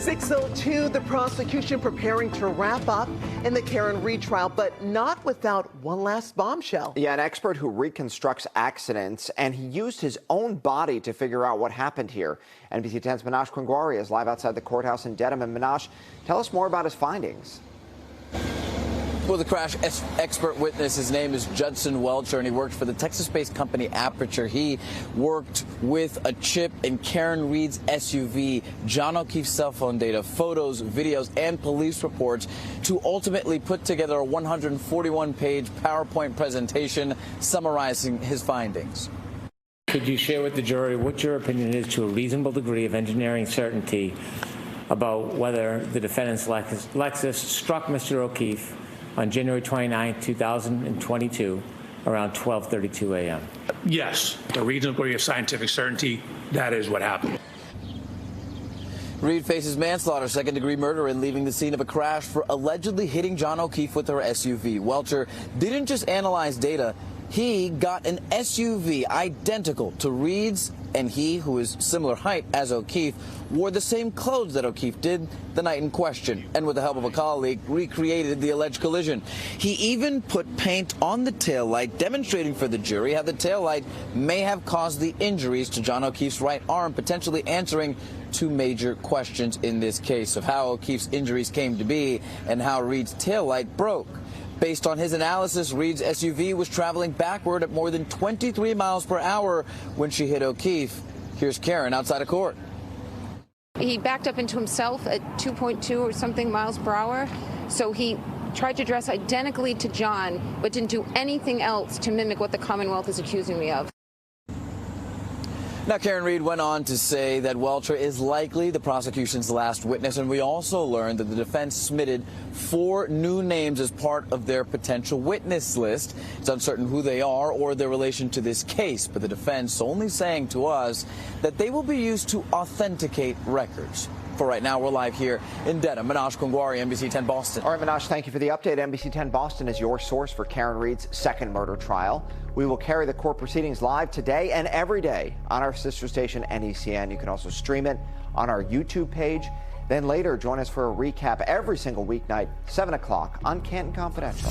6:02, the prosecution preparing to wrap up in the Karen Read trial, but not without one last bombshell. Yeah, an expert who reconstructs accidents, and he used his own body to figure out what happened here. NBC 10's Minash Kwangwari is live outside the courthouse in Dedham. And Minash, tell us more about his findings. Well, the crash expert witness, his name is Judson Welcher, and he worked for the Texas-based company Aperture. He worked with a chip in Karen Read's SUV, John O'Keefe's cell phone data, photos, videos, and police reports to ultimately put together a 141-page PowerPoint presentation summarizing his findings. Could you share with the jury what your opinion is to a reasonable degree of engineering certainty about whether the defendant's Lexus struck Mr. O'Keefe on January 29, 2022, around 12:32 a.m.? Yes, a reasonable degree of scientific certainty, that is what happened. Read faces manslaughter, second-degree murder, and leaving the scene of a crash for allegedly hitting John O'Keefe with her SUV. Welcher didn't just analyze data. He got an SUV identical to Read's, and he, who is similar height as O'Keefe, wore the same clothes that O'Keefe did the night in question, and with the help of a colleague, recreated the alleged collision. He even put paint on the taillight, demonstrating for the jury how the taillight may have caused the injuries to John O'Keefe's right arm, potentially answering two major questions in this case of how O'Keefe's injuries came to be and how Read's taillight broke. Based on his analysis, Read's SUV was traveling backward at more than 23 miles per hour when she hit O'Keefe. Here's Karen outside of court. He backed up into himself at 2.2 or something miles per hour. So he tried to dress identically to John, but didn't do anything else to mimic what the Commonwealth is accusing me of. Now, Karen Read went on to say that Welcher is likely the prosecution's last witness, and we also learned that the defense submitted 4 new names as part of their potential witness list. It's uncertain who they are or their relation to this case, but the defense only saying to us that they will be used to authenticate records. For right now, we're live here in Dedham. Minash Kwangwari, NBC 10 Boston. All right, Minash, thank you for the update. NBC 10 Boston is your source for Karen Read's second murder trial. We will carry the court proceedings live today and every day on our sister station, NECN. You can also stream it on our YouTube page. Then later, join us for a recap every single weeknight, 7 o'clock on Canton Confidential.